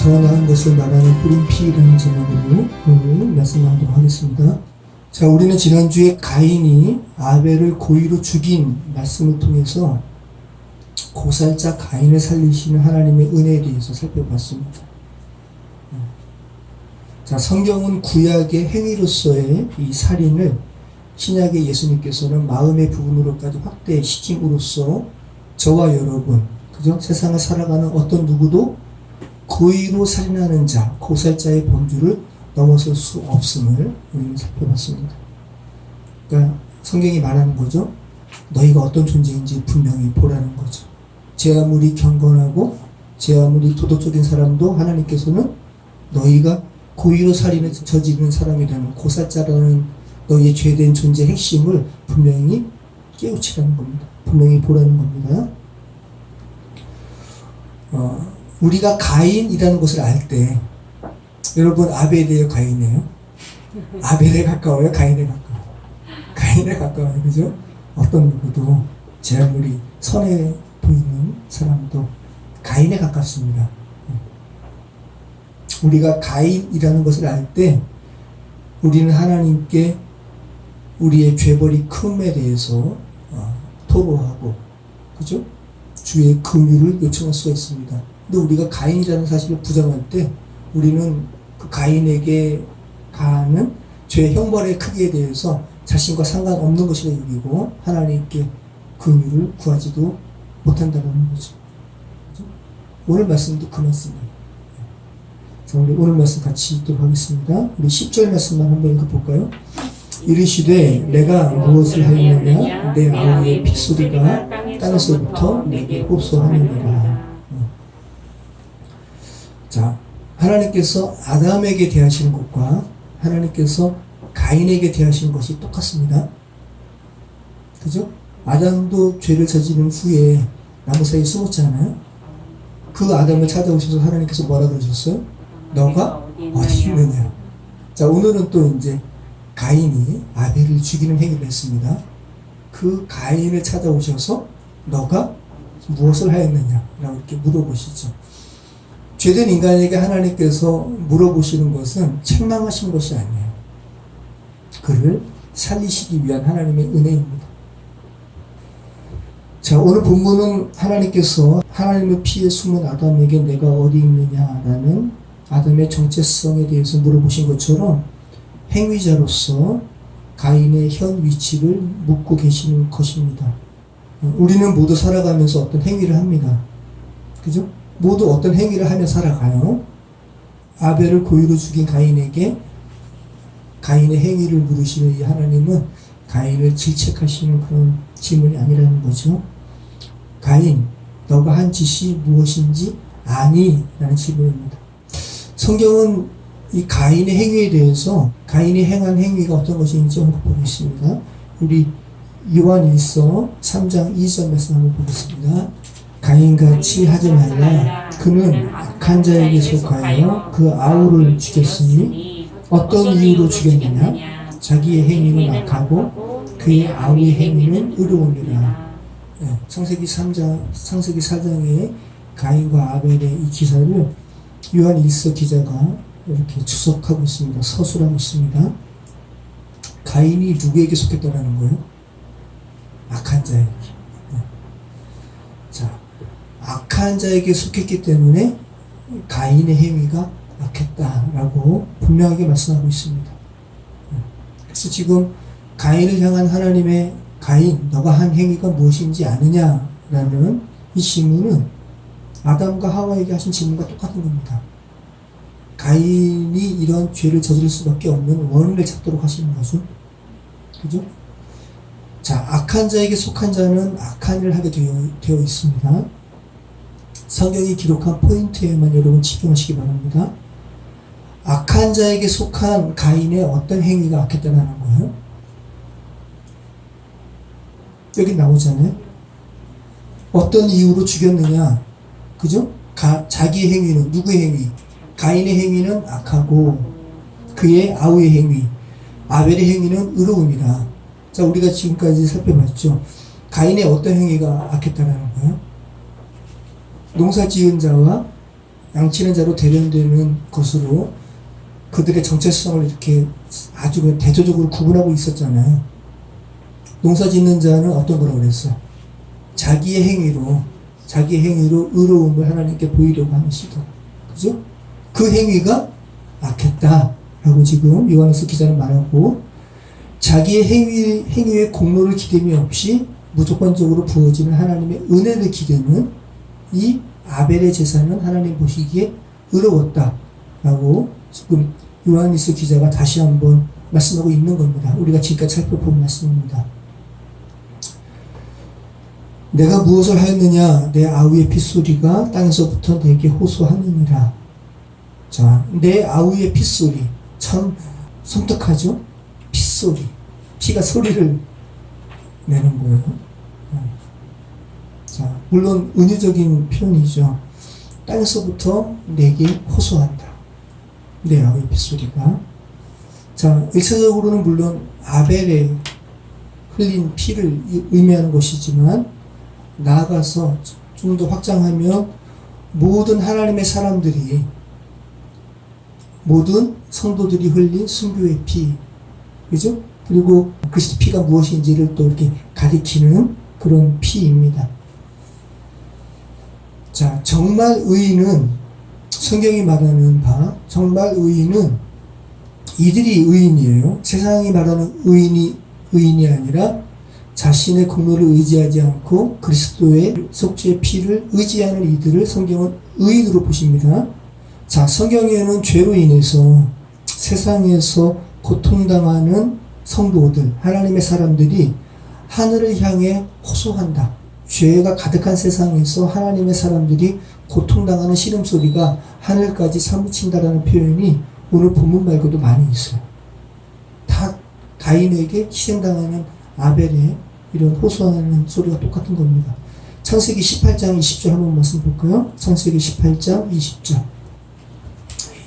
더 나은 것을 말하는 뿌림피라는 제목으로 오늘 말씀 나누도록 하겠습니다. 자, 우리는 지난주에 가인이 아벨을 고의로 죽인 말씀을 통해서 고살자 가인을 살리시는 하나님의 은혜에 대해서 살펴봤습니다. 자, 성경은 구약의 행위로서의 이 살인을 신약의 예수님께서는 마음의 부분으로까지 확대시킴으로써 저와 여러분, 그죠? 세상을 살아가는 어떤 누구도 고의로 살인하는 자, 고살자의 범주를 넘어설 수 없음을 우리는 살펴봤습니다. 그러니까 성경이 말하는 거죠. 너희가 어떤 존재인지 분명히 보라는 거죠. 제 아무리 경건하고 제 아무리 도덕적인 사람도 하나님께서는 너희가 고의로 살인을 저지르는 사람이라는 고살자라는 너희의 죄된 존재의 핵심을 분명히 깨우치라는 겁니다. 분명히 보라는 겁니다. 우리가 가인이라는 것을 알 때 여러분 아벨이에요, 가인이에요? 아벨에 가까워요, 가인에 가까워요? 가인에 가까워요, 그죠? 어떤 누구도 제 아무리 선해 보이는 사람도 가인에 가깝습니다. 우리가 가인이라는 것을 알 때 우리는 하나님께 우리의 죄벌이 큼에 대해서 토로하고, 그죠? 주의 긍휼을 요청할 수가 있습니다. 근데 우리가 가인이라는 사실을 부정할 때 우리는 그 가인에게 가하는 죄의 형벌의 크기에 대해서 자신과 상관없는 것이라 여기고 하나님께 긍휼을 구하지도 못한다는 거죠. 그죠? 오늘 말씀도 그 말씀이에요. 자, 우리 오늘 말씀 같이 읽도록 하겠습니다. 우리 10절 말씀만 한번 읽어볼까요? 이르시되 내가 무엇을 하였느냐 내 아우의 핏소리가 땅에서부터 내게 흡수하느니라. 자, 하나님께서 아담에게 대하시는 것과 하나님께서 가인에게 대하시는 것이 똑같습니다. 그죠? 아담도 죄를 저지른 후에 나무 사이에 숨었잖아요. 그 아담을 찾아오셔서 하나님께서 뭐라 그러셨어요? 너가 어디 있느냐. 자, 오늘은 또 이제 가인이 아벨을 죽이는 행위를 했습니다. 그 가인을 찾아오셔서 너가 무엇을 하였느냐 라고 이렇게 물어보시죠. 죄된 인간에게 하나님께서 물어보시는 것은 책망하신 것이 아니에요. 그를 살리시기 위한 하나님의 은혜입니다. 자, 오늘 본문은 하나님께서 하나님의 피에 숨은 아담에게 내가 어디 있느냐라는 아담의 정체성에 대해서 물어보신 것처럼 행위자로서 가인의 현 위치를 묻고 계시는 것입니다. 우리는 모두 살아가면서 어떤 행위를 합니다. 그죠? 모두 어떤 행위를 하며 살아가요. 아벨을 고의로 죽인 가인에게 가인의 행위를 물으시는 이 하나님은 가인을 질책하시는 그런 질문이 아니라는 거죠. 가인, 너가 한 짓이 무엇인지 아니? 라는 질문입니다. 성경은 이 가인의 행위에 대해서 가인이 행한 행위가 어떤 것인지 언급하고 있습니다. 우리 요한일서 3장 2절 말씀 한번 보겠습니다. 가인같이 하지 말라. 그는 악한 자에게 속하여 그 아우를 죽였으니 어떤 이유로 죽였느냐? 자기의 행위는 악하고 그의 아우의 행위는 의로우니라. 네, 창세기 4장의 가인과 아벨의 이 기사를 요한일서 기자가 이렇게 주석하고 있습니다. 서술하고 있습니다. 가인이 누구에게 속했다라는 거예요? 악한 자에게. 네. 자, 악한 자에게 속했기 때문에 가인의 행위가 악했다라고 분명하게 말씀하고 있습니다. 네. 그래서 지금 가인을 향한 하나님의 가인, 너가 한 행위가 무엇인지 아느냐라는 이 질문은 아담과 하와에게 하신 질문과 똑같은 겁니다. 가인이 이런 죄를 저지를 수밖에 없는 원인을 찾도록 하시는 거죠. 그죠? 자, 악한 자에게 속한 자는 악한 일을 하게 되어 있습니다. 성경이 기록한 포인트에만 여러분 집중하시기 바랍니다. 악한 자에게 속한 가인의 어떤 행위가 악했다는 거예요? 여기 나오잖아요. 어떤 이유로 죽였느냐? 그죠? 자기의 행위는, 누구의 행위? 가인의 행위는 악하고 그의 아우의 행위, 아벨의 행위는 의로움이라. 자, 우리가 지금까지 살펴봤죠. 가인의 어떤 행위가 악했다라는 거예요? 농사 지은 자와 양치는 자로 대변되는 것으로 그들의 정체성을 이렇게 아주 대조적으로 구분하고 있었잖아요. 농사 짓는 자는 어떤 거라고 그랬어요? 자기의 행위로 의로움을 하나님께 보이려고 하는 시도. 그죠? 그 행위가 악했다라고 지금 요한일서 기자는 말하고, 자기의 행위의 공로를 기대미 없이 무조건적으로 부어지는 하나님의 은혜를 기대는 이 아벨의 제사는 하나님 보시기에 의로웠다라고 지금 요한일서 기자가 다시 한번 말씀하고 있는 겁니다. 우리가 지금까지 살펴본 말씀입니다. 내가 무엇을 하였느냐? 내 아우의 핏소리가 땅에서부터 내게 호소하느니라. 자, 내 아우의 핏소리. 참 섬뜩하죠? 핏소리. 피가 소리를 내는 거예요. 자, 물론 은유적인 표현이죠. 땅에서부터 내게 호소한다. 내 아우의 핏소리가. 자, 일차적으로는 물론 아벨의 흘린 피를 의미하는 것이지만, 나아가서 좀 더 확장하면 모든 하나님의 사람들이, 모든 성도들이 흘린 순교의 피, 그죠? 그리고 그리스도 피가 무엇인지를 또 이렇게 가리키는 그런 피입니다. 자, 정말 의인은, 성경이 말하는 바 정말 의인은 이들이 의인이에요. 세상이 말하는 의인이 아니라 자신의 공로를 의지하지 않고 그리스도의 속죄의 피를 의지하는 이들을 성경은 의인으로 보십니다. 자, 성경에는 죄로 인해서 세상에서 고통당하는 성도들, 하나님의 사람들이 하늘을 향해 호소한다. 죄가 가득한 세상에서 하나님의 사람들이 고통당하는 신음소리가 하늘까지 사무친다라는 표현이 오늘 본문 말고도 많이 있어요. 다 가인에게 희생당하는 아벨의 이런 호소하는 소리가 똑같은 겁니다. 창세기 18장 20절 한번 말씀 볼까요? 창세기 18장 20절.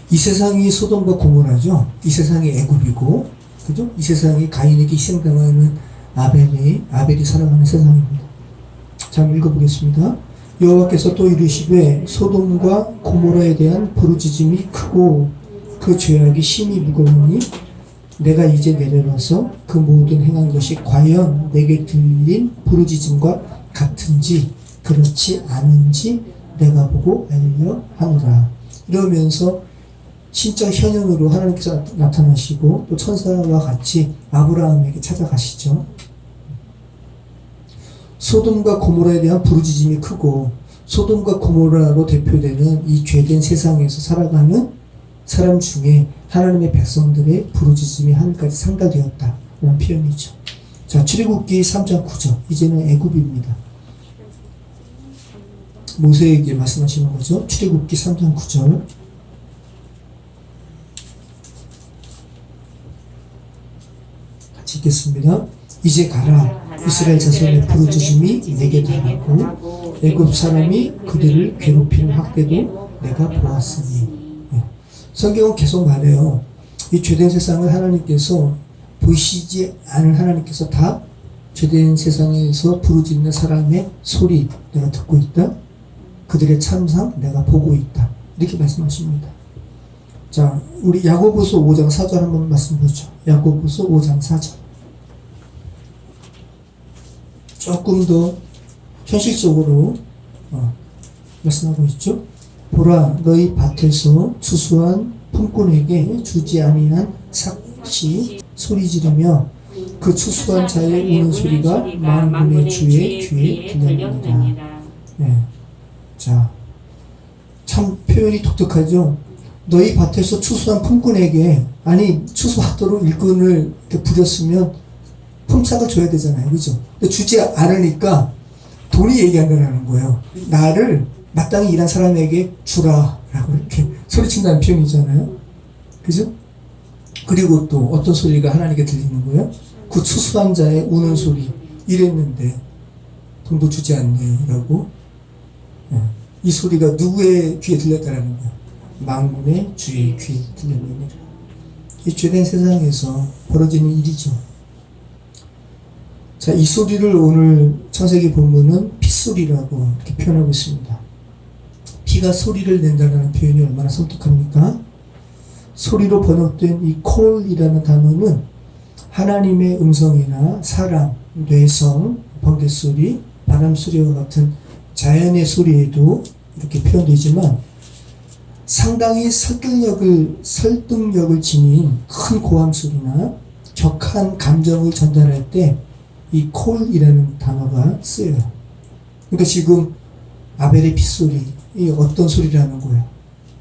이 세상이 소돔과 고모라죠. 이 세상이 애굽이고, 그죠? 이 세상이 가인에게 희생당하는 아벨이 살아가는 세상입니다. 자, 한번 읽어보겠습니다. 여호와께서 또 이르시되 소돔과 고모라에 대한 부르짖음이 크고 그 죄악이 심히 무거우니 내가 이제 내려가서 그 모든 행한 것이 과연 내게 들린 부르짖음과 같은지 그렇지 않은지 내가 보고 알려하노라. 이러면서 진짜 현현으로 하나님께서 나타나시고 또 천사와 같이 아브라함에게 찾아가시죠. 소돔과 고모라에 대한 부르짖음이 크고, 소돔과 고모라로 대표되는 이 죄된 세상에서 살아가는 사람 중에 하나님의 백성들의 부르짖음이 하늘까지 상달되었다 라는 표현이죠. 자, 출애굽기 3장 9절. 이제는 애굽입니다. 모세에게 말씀하시는 거죠. 출애굽기 3장 9절. 같이 읽겠습니다. 이제 가라. 이스라엘 자손의 부르짖음이 내게 달하고 애굽 사람이 그들을 괴롭히는 학대도 내가 보았으니. 성경은 계속 말해요. 이 죄된 세상을 하나님께서, 보이시지 않은 하나님께서 다 죄된 세상에서 부르짖는 사람의 소리 내가 듣고 있다. 그들의 참상 내가 보고 있다. 이렇게 말씀하십니다. 자, 우리 야고보서 5장 4절 한번 말씀 보죠. 야고보서 5장 4절. 조금 더 현실적으로 말씀하고 있죠. 보라, 너희 밭에서 추수한 품꾼에게 주지 아니한 삭시 소리 지르며 그 추수한 자의 우는 소리가 만군의 주의 귀에 들려옵니다. 네. 자, 참 표현이 독특하죠. 너희 밭에서 추수한 품꾼에게, 아니 추수하도록 일꾼을 이렇게 부렸으면 품삯을 줘야 되잖아요, 그죠? 근데 주지 않으니까 돈이 얘기한다는 거예요. 나를 마땅히 일한 사람에게 주라 라고 이렇게 소리친다는 표현이잖아요, 그죠? 그리고 또 어떤 소리가 하나님께 들리는 거예요? 그 추수한 자의 우는 소리. 이랬는데 돈도 주지 않네요 라고. 이 소리가 누구의 귀에 들렸다라는 거예요? 만군의 주의 귀에 들렸느니라. 이 죄된 세상에서 벌어지는 일이죠. 자, 이 소리를 오늘 창세기 본문은 핏소리라고 이렇게 표현하고 있습니다. 피가 피가 소리를 낸다는 표현이 얼마나 섬뜩합니까? 소리로 번역된 이 콜이라는 단어는 하나님의 음성이나 사람, 뇌성, 번개소리, 바람소리와 같은 자연의 소리에도 이렇게 표현되지만 상당히 설득력을 지닌 큰 고함소리나 격한 감정을 전달할 때 이 콜이라는 단어가 쓰여요. 그러니까 지금 아벨의 핏소리, 이 어떤 소리라는 거예요?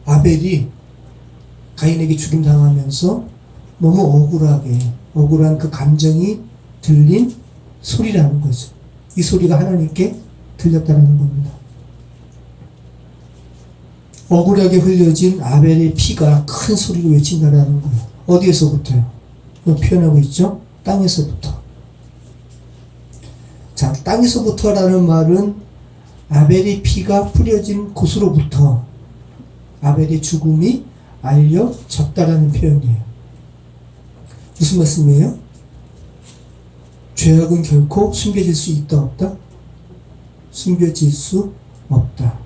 아벨이 가인에게 죽임당하면서 너무 억울한 그 감정이 들린 소리라는 거죠. 이 소리가 하나님께 들렸다는 겁니다. 억울하게 흘려진 아벨의 피가 큰 소리로 외친다라는 거예요. 어디에서부터요? 표현하고 있죠? 땅에서부터. 자, 땅에서부터라는 말은 아벨의 피가 뿌려진 곳으로부터 아벨의 죽음이 알려졌다라는 표현이에요. 무슨 말씀이에요? 죄악은 결코 숨겨질 수 있다 없다? 숨겨질 수 없다.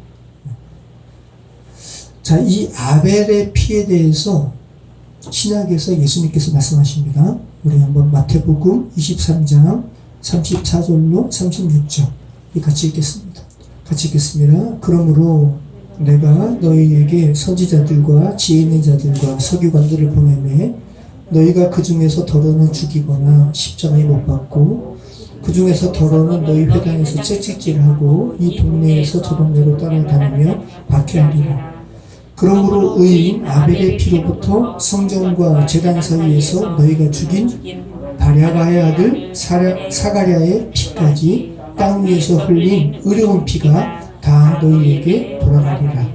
자, 이 아벨의 피에 대해서 신약에서 예수님께서 말씀하십니다. 우리 한번 마태복음 23장 34절로 36절 같이 읽겠습니다. 그러므로 내가 너희에게 선지자들과 지혜 있는 자들과 서기관들을 보내매 너희가 그 중에서 더러는 죽이거나 십자가에 못 박고 그 중에서 더러는 너희 회당에서 채찍질하고 이 동네에서 저 동네로 따라다니며 박해하리라. 그러므로 의인 아벨의 피로부터 성전과 제단 사이에서 너희가 죽인 바랴가의 아들 사가랴의 피까지 땅 위에서 흘린 의로운 피가 다 너희에게 돌아가리라.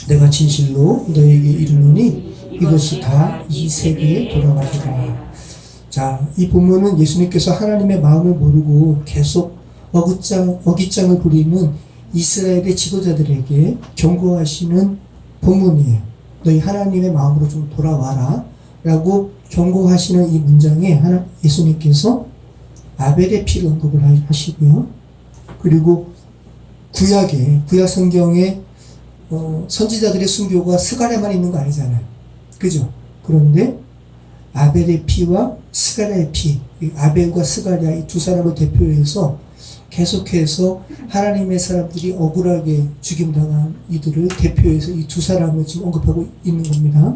내가 진실로 너희에게 이르노니 이것이 다 이 세계에 돌아가리라. 자, 이 본문은 예수님께서 하나님의 마음을 모르고 계속 어깃장을 부리는 이스라엘의 지도자들에게 경고하시는 본문이에요. 너희 하나님의 마음으로 좀 돌아와라 라고 경고하시는 이 문장에 예수님께서 아벨의 피를 언급을 하시고요. 그리고 구약 성경에 선지자들의 순교가 스가랴만 있는 거 아니잖아요. 그죠? 그런데 아벨의 피와 스가랴의 피, 아벨과 스가랴 이 두 사람을 대표해서 계속해서 하나님의 사람들이 억울하게 죽임당한 이들을 대표해서 이 두 사람을 지금 언급하고 있는 겁니다.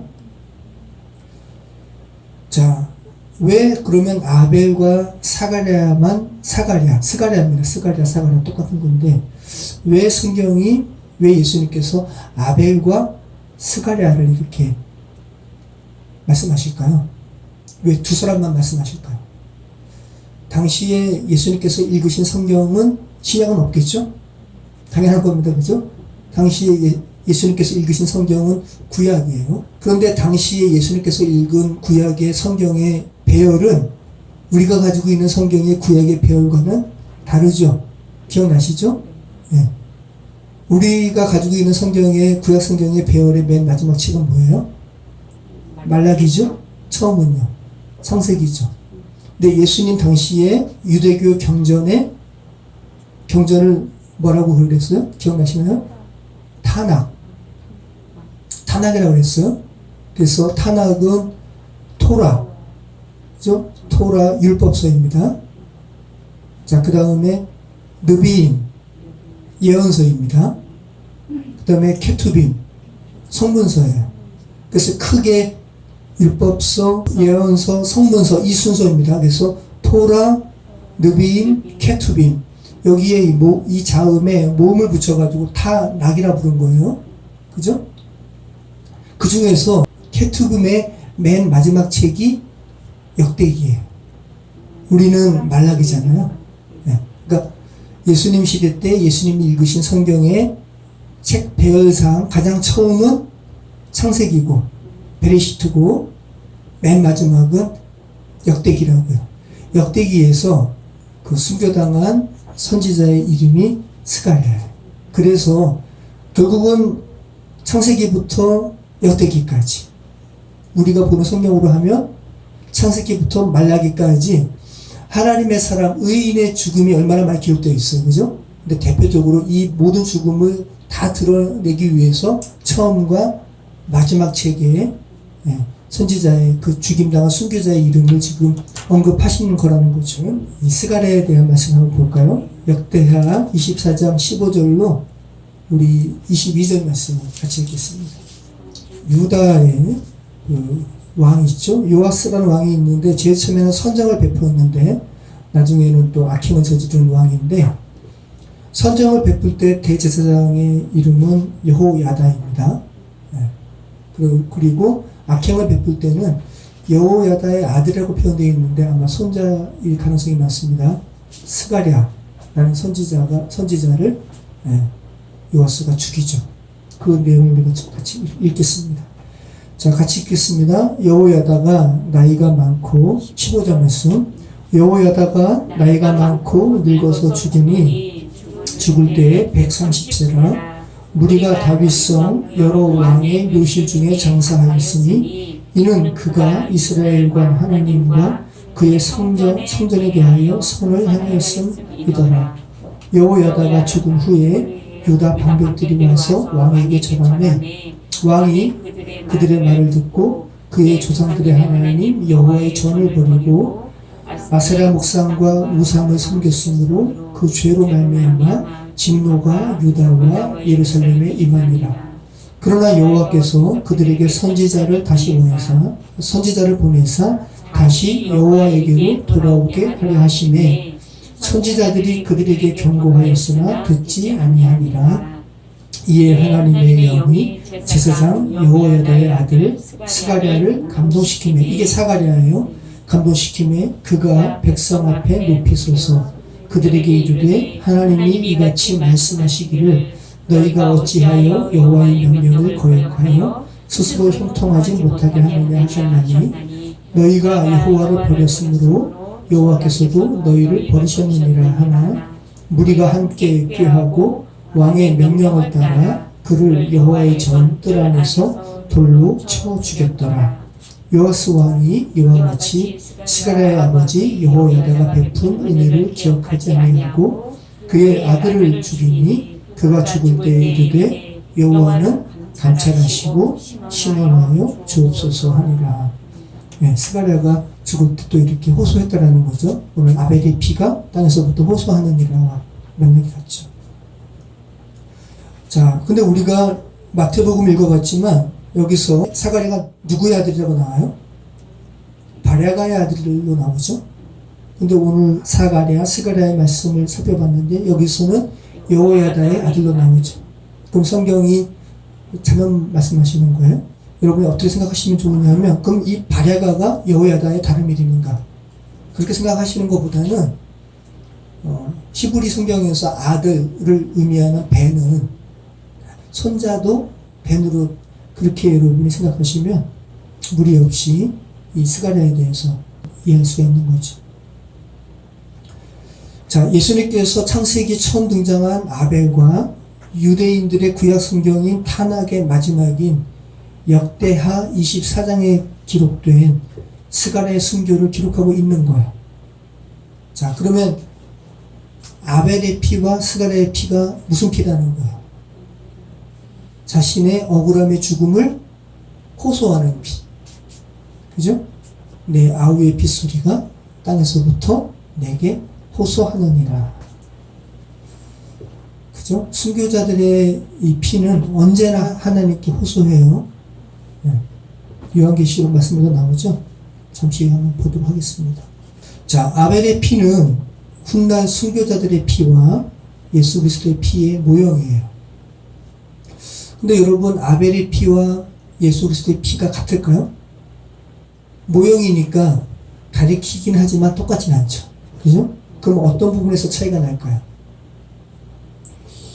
자, 왜 그러면 아벨과 스가랴입니다. 스가랴 똑같은 건데 왜 예수님께서 아벨과 스가랴를 이렇게 말씀하실까요? 왜 두 사람만 말씀하실까요? 당시에 예수님께서 읽으신 성경은 신약은 없겠죠? 당연한 겁니다. 그죠? 당시에 예수님께서 읽으신 성경은 구약이에요. 그런데 당시에 예수님께서 읽은 구약의 성경의 배열은 우리가 가지고 있는 성경의 구약의 배열과는 다르죠? 기억나시죠? 네. 우리가 가지고 있는 구약 성경의 배열의 맨 마지막 책은 뭐예요? 말라기죠? 처음은요. 창세기죠. 근데 예수님 당시에 유대교 경전을 뭐라고 그랬어요? 기억나시나요? 타낙이라고 그랬어요. 그래서 타낙은 토라, 그죠? 토라 율법서입니다. 자, 그 다음에 느비임, 예언서입니다. 그 다음에 케투빔, 성문서예요. 그래서 크게 율법서, 예언서, 성문서 이 순서입니다. 그래서 토라, 느비임, 케투빔 여기에 이 자음에 모음을 붙여가지고 타낙이라 부른 거예요. 그죠? 그 중에서 케투빔의 맨 마지막 책이 역대기예요. 우리는 말라기잖아요. 네. 그러니까 예수님 시대 때 예수님이 읽으신 성경의 책 배열상 가장 처음은 창세기고 베레시트고 맨 마지막은 역대기라고요. 역대기에서 그 순교당한 선지자의 이름이 스가랴예요. 그래서 결국은 창세기부터 역대기까지 우리가 보는 성경으로 하면 창세기부터 말라기까지 하나님의 사람 의인의 죽음이 얼마나 많이 기록되어 있어요. 그죠? 근데 대표적으로 이 모든 죽음을 다 드러내기 위해서 처음과 마지막 책에 선지자의 그 죽임당한 순교자의 이름을 지금 언급하시는 거라는 거죠. 이 스가랴에 대한 말씀 한번 볼까요? 역대하 24장 15절로 우리 22절 말씀을 같이 읽겠습니다. 유다의 그 왕이 있죠. 요아스라는 왕이 있는데 제일 처음에는 선정을 베풀었는데 나중에는 또 악행을 저지른 왕인데 선정을 베풀 때 대제사장의 이름은 여호야다입니다. 그리고 악행을 베풀 때는 여호야다의 아들이라고 표현되어 있는데 아마 손자일 가능성이 많습니다. 스가랴라는 선지자를 요아스가 죽이죠. 그 내용을 우리가 같이 읽겠습니다. 자, 같이 읽겠습니다. 여호야다가 나이가 많고 15절 말씀. 여호야다가 나이가 많고 늙어서 죽으니 죽을 때에 130세라 무리가 다윗성 여러 왕의 묘실 중에 장사하였으니 이는 그가 이스라엘과 하나님과 그의 성전에 대하여 손을 향하였음이더라. 여호야다가 죽은 후에 유다 방백들이 와서 왕에게 절하매 왕이 그들의 말을 듣고 그의 조상들의 하나님 여호와의 전을 버리고 아세라 목상과 우상을 섬겼으므로 그 죄로 말미암아 진노가 유다와 예루살렘에 임하니라. 그러나 여호와께서 그들에게 선지자를 보내사 다시 여호와에게로 돌아오게 하려 하시매 선지자들이 그들에게 경고하였으나 듣지 아니하니라. 이에 하나님의 영이 제사장 여호야다의 아들 스가랴를 감동시키매, 이게 사가랴예요. 감동시키매 그가 백성 앞에 높이 서서 그들에게 이르되 하나님이 이같이 말씀하시기를 너희가 어찌하여 여호와의 명령을 거역하여 스스로 형통하지 못하게 하느냐 하셨나니 너희가 여호와를 버렸으므로 여호와께서도 너희를 버리셨느니라 하나 무리가 함께 꾀하고 왕의 명령을 따라 그를 여호와의 전 뜰 안에서 돌로 쳐 죽였더라. 요아스 왕이 이와 같이 스가랴의 아버지 여호야다가 베푼 은혜를 기억하지 아니하고 그의 아들을 죽이니 그가 죽을 때에 이르되 여호와는 감찰하시고 신원하여 주옵소서 하니라. 스가랴가 죽을 때 또 이렇게 호소했다라는 거죠. 오늘 아벨의 피가 땅에서부터 호소하느니라 라는 얘기 같죠. 자, 근데 우리가 마태복음 읽어봤지만 여기서 사가랴가 누구의 아들이라고 나와요? 바랴가의 아들로 나오죠. 근데 오늘 스가랴의 말씀을 살펴봤는데 여기서는 여호야다의 아들로 나오죠. 그럼 성경이 잘못 말씀하시는 거예요? 여러분이 어떻게 생각하시면 좋으냐면 그럼 이 바랴가가 여호야다의 다른 이름인가? 그렇게 생각하시는 것보다는 히브리 성경에서 아들을 의미하는 벤은 손자도 벤으로 그렇게 여러분이 생각하시면 무리 없이 이 스가랴에 대해서 이해할 수가 있는 거죠. 자, 예수님께서 창세기 처음 등장한 아벨과 유대인들의 구약 성경인 타낙의 마지막인 역대하 24장에 기록된 스가랴의 순교를 기록하고 있는 거예요. 자, 그러면 아벨의 피와 스가랴의 피가 무슨 피라는 거예요? 자신의 억울함의 죽음을 호소하는 피. 그죠? 내 아우의 핏소리가 땅에서부터 내게 호소하느니라. 그죠? 순교자들의 이 피는 언제나 하나님께 호소해요. 요한계시록 말씀에도 나오죠? 잠시 한번 보도록 하겠습니다. 자, 아벨의 피는 훗날 순교자들의 피와 예수 그리스도의 피의 모형이에요. 근데 여러분, 아벨의 피와 예수 그리스도의 피가 같을까요? 모형이니까 가리키긴 하지만 똑같진 않죠. 그죠? 그럼 어떤 부분에서 차이가 날까요?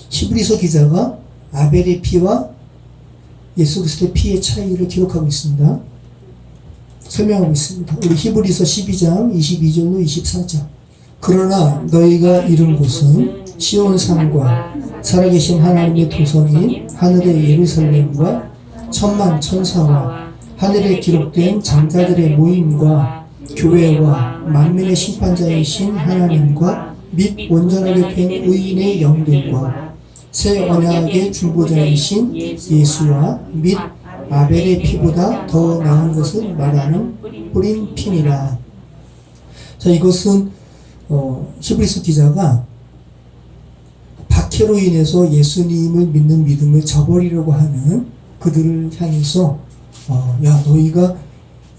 히브리서 기자가 아벨의 피와 예수 그리스도의 피의 차이를 기록하고 있습니다. 설명하고 있습니다. 우리 히브리서 12장 22절로 24절. 그러나 너희가 이룬 곳은 시온 산과 살아계신 하나님의 도성인 하늘의 예루살렘과 천만 천사와 하늘에 기록된 장자들의 모임과 교회와 만민의 심판자이신 하나님과 및 온전하게 된 의인의 영들과 새 언약의 중보자이신 예수와 및 아벨의 피보다 더 나은 것을 말하는 뿌린 피니라. 자, 이것은 히브리서 기자가 박해로 인해서 예수님을 믿는 믿음을 저버리려고 하는 그들을 향해서 야, 너희가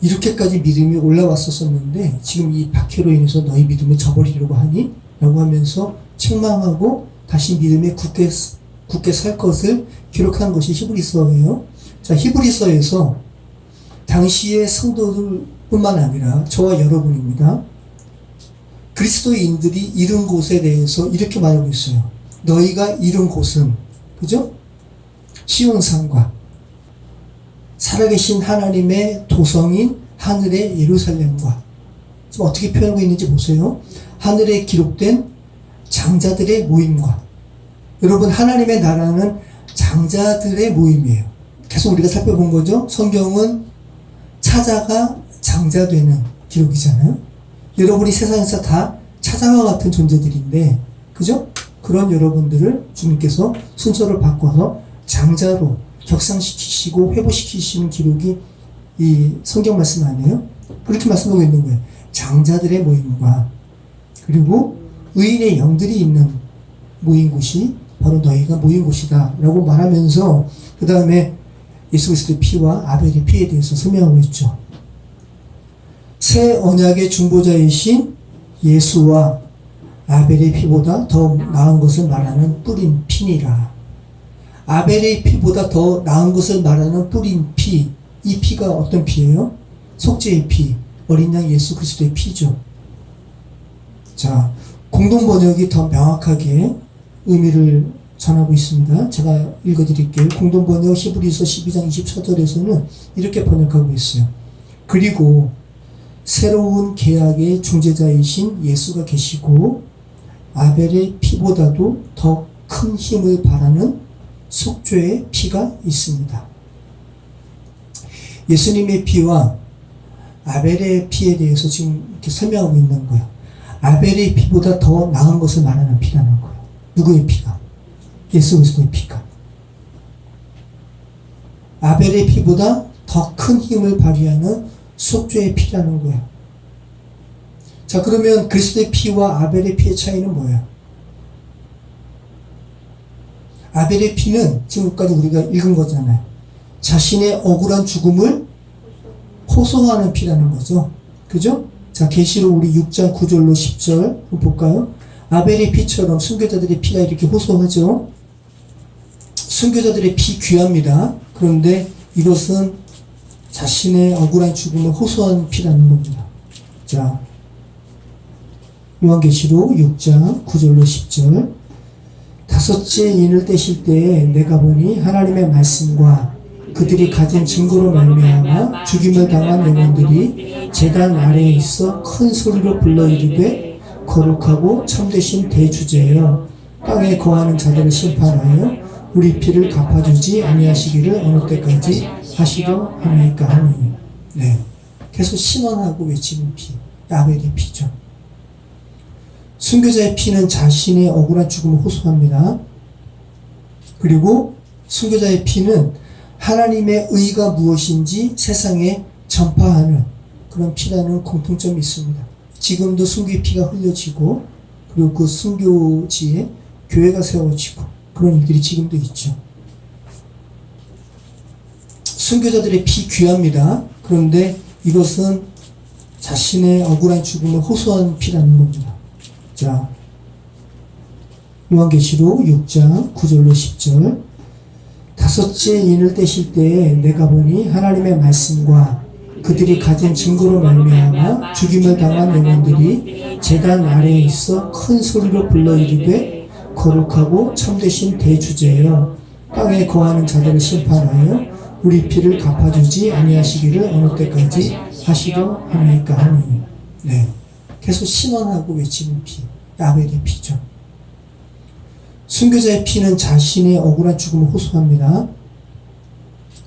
이렇게까지 믿음이 올라왔었었는데 지금 이 박해로 인해서 너희 믿음을 저버리려고 하니? 라고 하면서 책망하고 다시 믿음에 굳게 살 것을 기록한 것이 히브리서예요. 자, 히브리서에서 당시의 성도들뿐만 아니라 저와 여러분입니다. 그리스도인들이 이른 곳에 대해서 이렇게 말하고 있어요. 너희가 이른 곳은, 그죠? 시온산과 살아계신 하나님의 도성인 하늘의 예루살렘과, 지금 어떻게 표현하고 있는지 보세요. 하늘에 기록된 장자들의 모임과, 여러분, 하나님의 나라는 장자들의 모임이에요. 계속 우리가 살펴본 거죠. 성경은 찾아가 장자되는 기록이잖아요. 여러분이 세상에서 다 찾아와 같은 존재들인데, 그죠? 그런 여러분들을 주님께서 순서를 바꿔서 장자로 격상시키시고 회복시키시는 기록이 이 성경 말씀 아니에요? 그렇게 말씀하고 있는 거예요. 장자들의 모임과, 그리고 의인의 영들이 있는 모인 곳이 바로 너희가 모인 곳이다 라고 말하면서 그 다음에 예수 그리스도의 피와 아벨의 피에 대해서 설명하고 있죠. 새 언약의 중보자이신 예수와 아벨의 피보다 더 나은 것을 말하는 뿌린 피니라. 아벨의 피보다 더 나은 것을 말하는 뿌린 피, 이 피가 어떤 피예요? 속죄의 피, 어린 양 예수 그리스도의 피죠. 자, 공동 번역이 더 명확하게 의미를 전하고 있습니다. 제가 읽어드릴게요. 공동 번역 히브리서 12장 24절에서는 이렇게 번역하고 있어요. 그리고 새로운 계약의 중재자이신 예수가 계시고 아벨의 피보다도 더 큰 힘을 바라는 속죄의 피가 있습니다. 예수님의 피와 아벨의 피에 대해서 지금 이렇게 설명하고 있는 거예요. 아벨의 피보다 더 나은 것을 말하는 피라는 거예요. 누구의 피가? 예수 그리스도의 피가. 아벨의 피보다 더 큰 힘을 발휘하는 속죄의 피라는 거예요. 자, 그러면 그리스도의 피와 아벨의 피의 차이는 뭐예요? 아벨의 피는 지금까지 우리가 읽은 거잖아요. 자신의 억울한 죽음을 호소하는 피라는 거죠. 그죠? 자, 계시록 우리 6장 9절로 10절 볼까요? 아벨의 피처럼 순교자들의 피가 이렇게 호소하죠. 순교자들의 피 귀합니다. 그런데 이것은 자신의 억울한 죽음을 호소하는 피라는 겁니다. 자, 요한계시록 6장 9절로 10절. 다섯째 인을 떼실 때에 내가 보니 하나님의 말씀과 그들이 가진 증거로 말미암아 죽임을 당한 영혼들이 제단 아래에 있어 큰 소리로 불러 이르되 거룩하고 참되신 대주제여 땅에 거하는 자들을 심판하여 우리 피를 갚아주지 아니하시기를 어느 때까지 하시려 하나이까 하니. 네, 계속 신원하고 외치는 피, 아벨의 피죠. 순교자의 피는 자신의 억울한 죽음을 호소합니다. 그리고 순교자의 피는 하나님의 의가 무엇인지 세상에 전파하는 그런 피라는 공통점이 있습니다. 지금도 순교의 피가 흘려지고 그리고 그 순교지에 교회가 세워지고 그런 일들이 지금도 있죠. 순교자들의 피 귀합니다. 그런데 이것은 자신의 억울한 죽음을 호소하는 피라는 겁니다. 자, 요한계시록 6장 9절로 10절. 다섯째 인을 떼실 때에 내가 보니 하나님의 말씀과 그들이 가진 증거로 말미암아 죽임을 당한 영혼들이 제단 아래에 있어 큰 소리로 불러 이르되 거룩하고 참되신 대주제여 땅에 거하는 자들을 심판하여 우리 피를 갚아주지 아니하시기를 어느 때까지 하시려 하나이까 하니. 네, 계속 신원하고 외치는 피, 아벨의 피죠. 순교자의 피는 자신의 억울한 죽음을 호소합니다.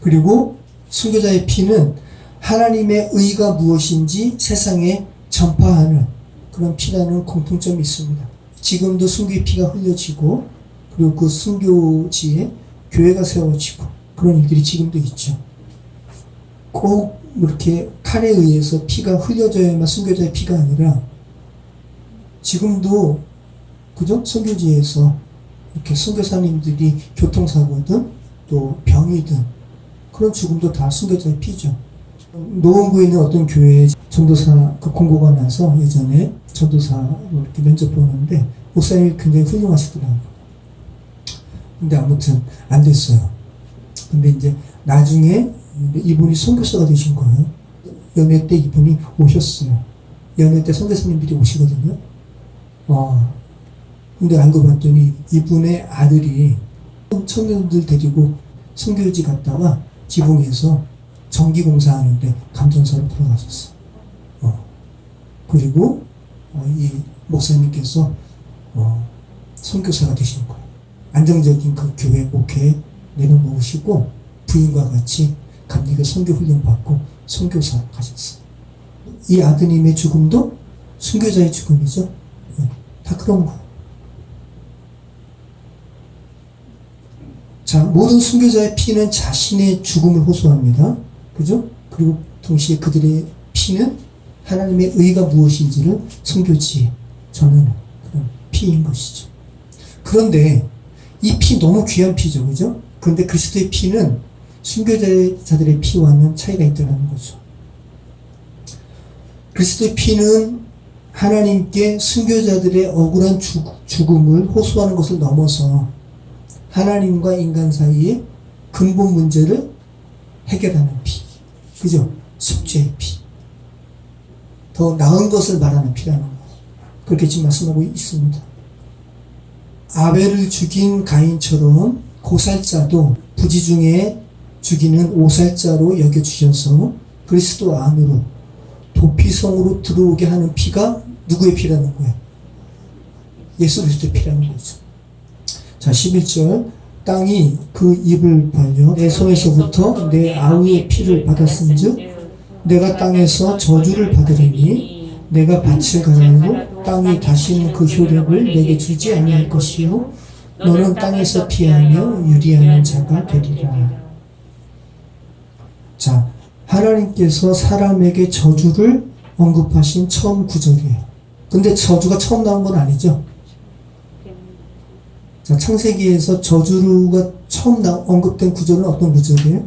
그리고 순교자의 피는 하나님의 의가 무엇인지 세상에 전파하는 그런 피라는 공통점이 있습니다. 지금도 순교의 피가 흘려지고 그리고 그 순교지에 교회가 세워지고 그런 일들이 지금도 있죠. 꼭 이렇게 칼에 의해서 피가 흘려져야만 순교자의 피가 아니라 지금도 그죠? 선교지에서 이렇게 선교사님들이 교통사고든 또 병이든 그런 죽음도 다 순교자의 피죠. 노원구에 있는 어떤 교회에 전도사 그 공고가 나서 예전에 전도사로 이렇게 면접 보는데 목사님이 굉장히 훌륭하시더라고요. 근데 아무튼 안 됐어요. 근데 이제 나중에 이분이 선교사가 되신 거예요. 연회 때 이분이 오셨어요. 연회 때 선교사님들이 오시거든요. 근데 알고 봤더니 이분의 아들이 청년들 데리고 선교지 갔다가 지붕에서 전기공사 하는데 감전사로 돌아가셨어요. 그리고 이 목사님께서 선교사가 되신 거예요. 안정적인 그 교회 목회에 내려놓으시고 부인과 같이 감리교 선교 훈련 받고 선교사 가셨어요. 이 아드님의 죽음도 순교자의 죽음이죠. 다 그런 거예요. 자, 모든 순교자의 피는 자신의 죽음을 호소합니다. 그죠? 그리고 동시에 그들의 피는 하나님의 의가 무엇인지를 선교지에 전하는 그런 피인 것이죠. 그런데 이 피 너무 귀한 피죠. 그죠? 그런데 그리스도의 피는 순교자들의 피와는 차이가 있다는 거죠. 그리스도의 피는 하나님께 순교자들의 억울한 죽음을 호소하는 것을 넘어서 하나님과 인간 사이의 근본 문제를 해결하는 피. 그죠? 속죄의 피. 더 나은 것을 말하는 피라는 거. 그렇게 지금 말씀하고 있습니다. 아벨을 죽인 가인처럼 고살자도 부지 중에 죽이는 오살자로 여겨주셔서 그리스도 안으로 도피성으로 들어오게 하는 피가 누구의 피라는 거예요? 예수 그리스도의 피라는 거죠. 자, 11절. 땅이 그 입을 벌려 내 손에서부터 내 아우의 피를 받았은즉 내가 땅에서 저주를 받으리니 내가 밭을 갈아도 땅이 다시는 그 효력을 내게 주지 아니할 것이요 너는 땅에서 피하며 유리하는 자가 되리라. 자, 하나님께서 사람에게 저주를 언급하신 처음 구절이에요. 근데 저주가 처음 나온 건 아니죠. 자, 창세기에서 저주가 처음 언급된 구절은 어떤 구절이에요?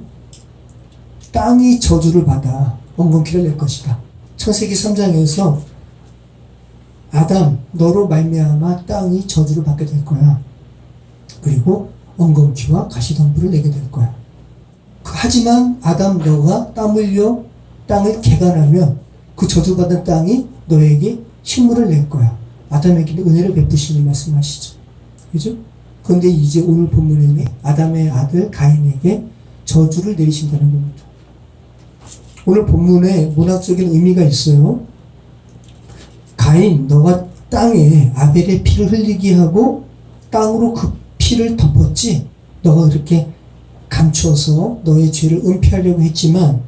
땅이 저주를 받아 엉겅퀴를 낼 것이다. 창세기 3장에서 아담 너로 말미암아 땅이 저주를 받게 될 거야. 그리고 엉겅퀴와 가시덤불을 내게 될 거야. 하지만 아담 너가 땀 흘려 땅을 개간하면 그 저주받은 땅이 너에게 식물을 낼 거야. 아담에게는 은혜를 베푸시니 말씀하시죠. 그죠? 그런데 이제 오늘 본문에는 아담의 아들 가인에게 저주를 내리신다는 겁니다. 오늘 본문에 문학적인 의미가 있어요. 가인, 너가 땅에 아벨의 피를 흘리게 하고 땅으로 그 피를 덮었지. 너가 그렇게 감추어서 너의 죄를 은폐하려고 했지만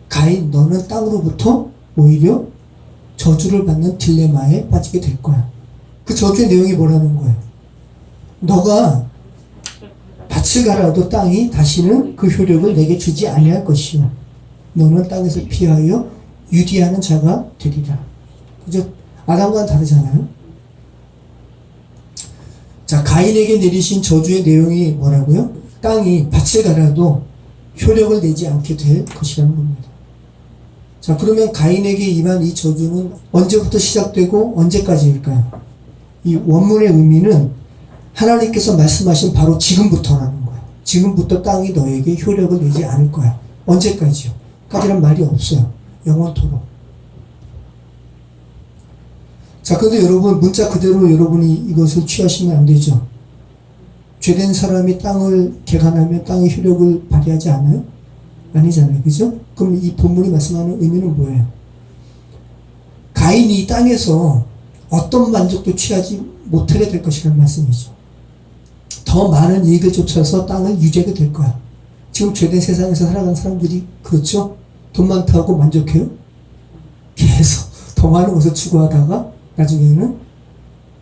가인, 너는 땅으로부터 오히려 저주를 받는 딜레마에 빠지게 될 거야. 그 저주의 내용이 뭐라는 거예요? 너가 밭을 갈아도 땅이 다시는 그 효력을 내게 주지 아니할 것이요 너는 땅에서 피하여 유리하는 자가 되리라. 그죠? 아담과는 다르잖아요. 자, 가인에게 내리신 저주의 내용이 뭐라고요? 땅이 밭을 갈아도 효력을 내지 않게 될 것이라는 겁니다. 자, 그러면 가인에게 임한 이 저주는 언제부터 시작되고 언제까지일까요? 이 원문의 의미는 하나님께서 말씀하신 바로 지금부터라는 거예요. 지금부터 땅이 너에게 효력을 내지 않을 거야. 언제까지요? 까지란 말이 없어요. 영원토록. 자, 그런데 여러분 문자 그대로 여러분이 이것을 취하시면 안 되죠. 죄된 사람이 땅을 개간하면 땅의 효력을 발휘하지 않아요? 아니잖아요. 그죠? 그럼 이 본문이 말씀하는 의미는 뭐예요? 가인이 땅에서 어떤 만족도 취하지 못하게 될 것이라는 말씀이죠. 더 많은 이익을 쫓아서 땅을 유지하게 될 거야. 지금 죄된 세상에서 살아가는 사람들이 그렇죠? 돈 많다고 만족해요? 계속 더 많은 것을 추구하다가 나중에는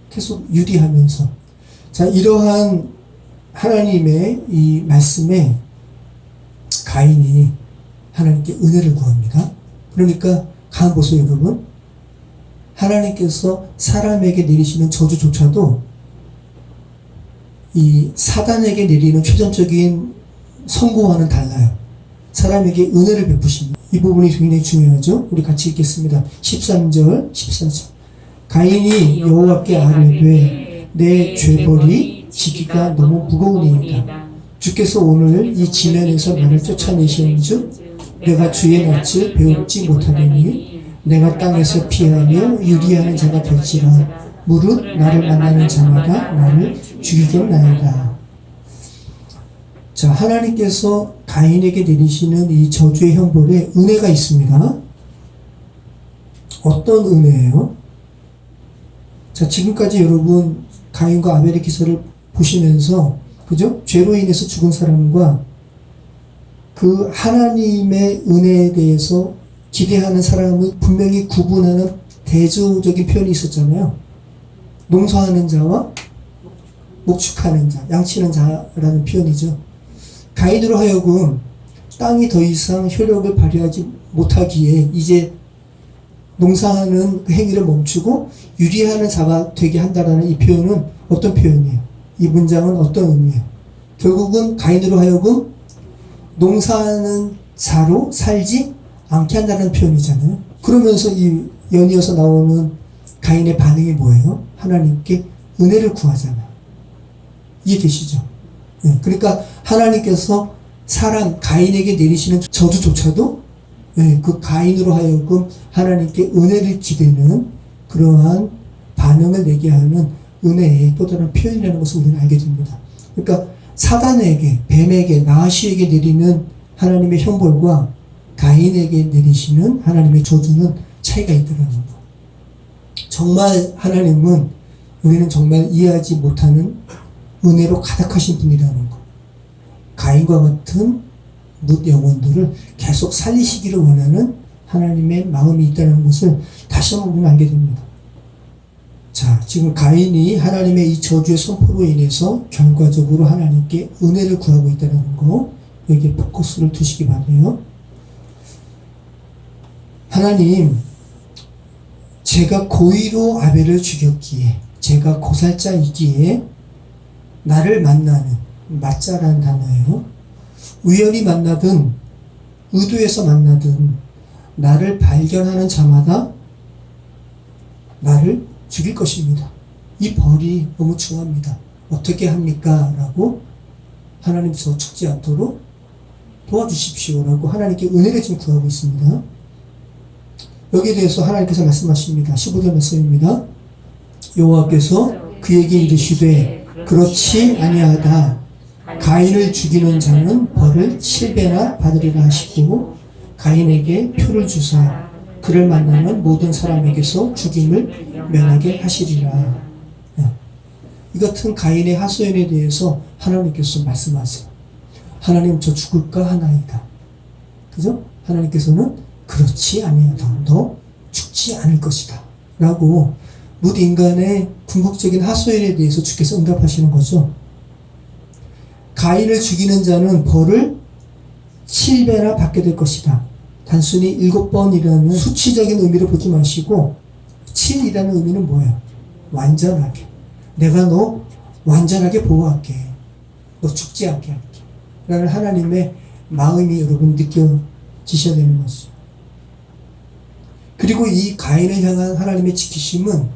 계속 유리하면서 자, 이러한 하나님의 이 말씀에 가인이 하나님께 은혜를 구합니다. 그러니까 가만 보세요, 여러분. 하나님께서 사람에게 내리시는 저주조차도 이 사단에게 내리는 최종적인 선고와는 달라요. 사람에게 은혜를 베푸십니다. 이 부분이 굉장히 중요하죠. 우리 같이 읽겠습니다. 13절, 14절. 가인이 여호와께 아뢰되 내 죄벌이 지기가 너무 무거우니이다. 주께서 오늘 이 지면에서 나를 쫓아내시는즉 내가 주의 낯을 배웁지 못하리니 내가 땅에서 피하며 유리하는 자가 될지라 무릇 나를 만나는 자마다 나를 죽이겠나이다. 자, 하나님께서 가인에게 내리시는 이 저주의 형벌에 은혜가 있습니다. 어떤 은혜예요? 자, 지금까지 여러분 가인과 아벨의 기사를 보시면서 그죠? 죄로 인해서 죽은 사람과 그 하나님의 은혜에 대해서 기대하는 사람을 분명히 구분하는 대조적인 표현이 있었잖아요. 농사하는 자와 목축하는 자, 양치는 자라는 표현이죠. 가인으로 하여금 땅이 더 이상 효력을 발휘하지 못하기에 이제 농사하는 그 행위를 멈추고 유리하는 자가 되게 한다라는 이 표현은 어떤 표현이에요? 이 문장은 어떤 의미예요? 결국은 가인으로 하여금 농사하는 자로 살지 않게 한다는 표현이잖아요. 그러면서 이 연이어서 나오는 가인의 반응이 뭐예요? 하나님께 은혜를 구하잖아요. 이해되시죠? 네, 그러니까 하나님께서 사람 가인에게 내리시는 저주조차도 네, 그 가인으로 하여금 하나님께 은혜를 기대는 그러한 반응을 내게 하는 은혜의 또 다른 표현이라는 것을 우리는 알게 됩니다. 그러니까 사단에게, 뱀에게, 나하시에게 내리는 하나님의 형벌과 가인에게 내리시는 하나님의 저주는 차이가 있다는 거. 정말 하나님은 우리는 정말 이해하지 못하는 은혜로 가득하신 분이라는 거. 가인과 같은 뭇 영혼들을 계속 살리시기를 원하는 하나님의 마음이 있다는 것을 다시 한번 우리는 알게 됩니다. 자, 지금 가인이 하나님의 이 저주의 선포로 인해서 결과적으로 하나님께 은혜를 구하고 있다는 거, 여기에 포커스를 두시기 바라요. 하나님, 제가 고의로 아벨을 죽였기에, 제가 고살자이기에 나를 만나는, 맞자라는 단어예요. 우연히 만나든 의도해서 만나든 나를 발견하는 자마다 나를 죽일 것입니다. 이 벌이 너무 중요합니다. 어떻게 합니까? 라고 하나님께서 죽지 않도록 도와주십시오 라고 하나님께 은혜를 지금 구하고 있습니다. 여기에 대해서 하나님께서 말씀하십니다. 15절 말씀입니다. 여호와께서 그에게 이르시되 그렇지 아니하다. 가인을 죽이는 자는 벌을 7배나 받으리라 하시고 가인에게 표를 주사 그를 만나는 모든 사람에게서 죽임을 면하게 하시리라. 이 같은 가인의 하소연에 대해서 하나님께서 말씀하세요. 하나님 저 죽을까 하나이다. 그죠? 하나님께서는 그렇지 아니하다. 너 죽지 않을 것이다. 라고 뭇 인간의 궁극적인 하소연에 대해서 주께서 응답하시는 거죠. 가인을 죽이는 자는 벌을 7배나 받게 될 것이다. 단순히 7번이라는 수치적인 의미를 보지 마시고 7이라는 의미는 뭐예요? 완전하게. 내가 너 완전하게 보호할게. 너 죽지 않게 할게. 라는 하나님의 마음이 여러분 느껴지셔야 되는 거죠. 그리고 이 가인을 향한 하나님의 지키심은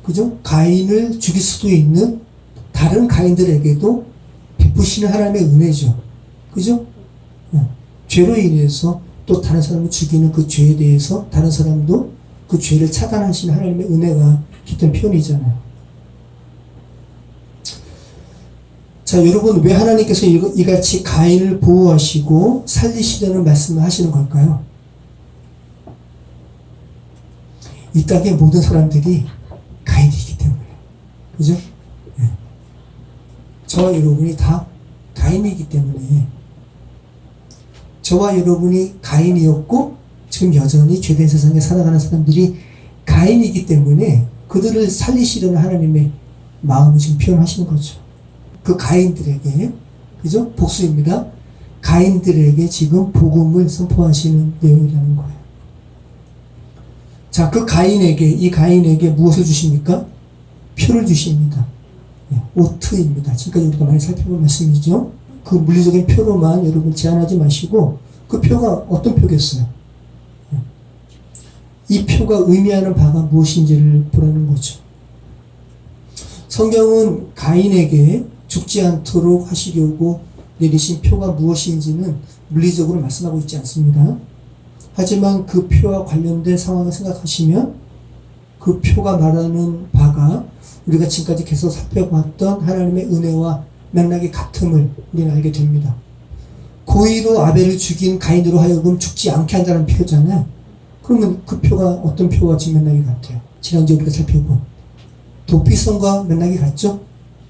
그죠? 가인을 죽일 수도 있는 다른 가인들에게도 베푸시는 하나님의 은혜죠. 그죠? 죄로 인해서 또 다른 사람을 죽이는 그 죄에 대해서 다른 사람도 그 죄를 차단하시는 하나님의 은혜가 깃든 표현이잖아요. 자, 여러분 왜 하나님께서 이같이 가인을 보호하시고 살리시려는 말씀을 하시는 걸까요? 이 땅의 모든 사람들이 가인이기 때문에. 그죠? 네. 저와 여러분이 다 가인이기 때문에 저와 여러분이 가인이었고 지금 여전히 죄된 세상에 살아가는 사람들이 가인이기 때문에 그들을 살리시려는 하나님의 마음을 지금 표현하시는 거죠. 그 가인들에게, 그죠? 복수입니다. 가인들에게 지금 복음을 선포하시는 내용이라는 거예요. 자, 그 가인에게, 이 가인에게 무엇을 주십니까? 표를 주십니다. 오트입니다. 지금까지 우리가 많이 살펴본 말씀이죠. 그 물리적인 표로만 여러분 제한하지 마시고, 그 표가 어떤 표겠어요? 이 표가 의미하는 바가 무엇인지를 보라는 거죠. 성경은 가인에게 죽지 않도록 하시려고 내리신 표가 무엇인지는 물리적으로 말씀하고 있지 않습니다. 하지만 그 표와 관련된 상황을 생각하시면 그 표가 말하는 바가 우리가 지금까지 계속 살펴봤던 하나님의 은혜와 맥락이 같음을 우리는 알게 됩니다. 고의로 아벨을 죽인 가인으로 하여금 죽지 않게 한다는 표잖아요. 그러면 그 표가 어떤 표와 지금 맥락이 같아요? 지난주에 우리가 살펴본 도피성과 맥락이 같죠?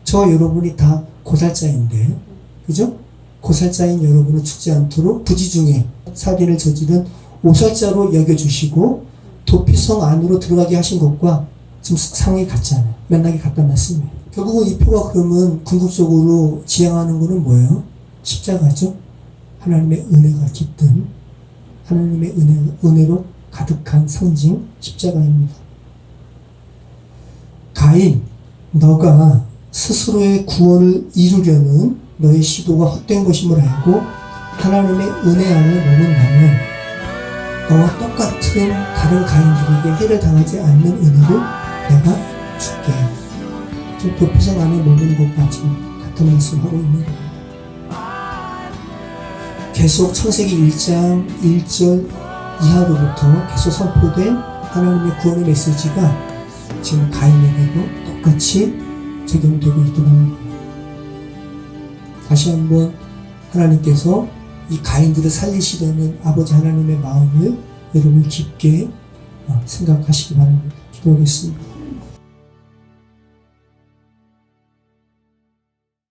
저 여러분이 다 고살자인데, 그죠? 고살자인 여러분은 죽지 않도록 부지 중에 살인을 저지른 오살자로 여겨주시고 도피성 안으로 들어가게 하신 것과 지금 상황이 같잖아요. 맥락이 같다는 말씀이에요. 결국은 이 표가 그러면 궁극적으로 지향하는 것은 뭐예요? 십자가죠? 하나님의 은혜가 깃든, 하나님의 은혜로 가득한 상징 십자가입니다. 가인, 너가 스스로의 구원을 이루려는 너의 시도가 헛된 것임을 알고 하나님의 은혜 안에 머문다면 너와 똑같은 다른 가인들에게 해를 당하지 않는 은혜를 내가 줄게. 좀 도피성 안에 머무는 것과 지금 같은 말씀을 하고 있는 겁니다. 계속 창세기 1장 1절 이하로부터 계속 선포된 하나님의 구원의 메시지가 지금 가인에게도 똑같이 적용되고 있더라는 거예요. 다시 한번 하나님께서 이 가인들을 살리시려는 아버지 하나님의 마음을 여러분 깊게 생각하시기 바랍니다. 기도하겠습니다.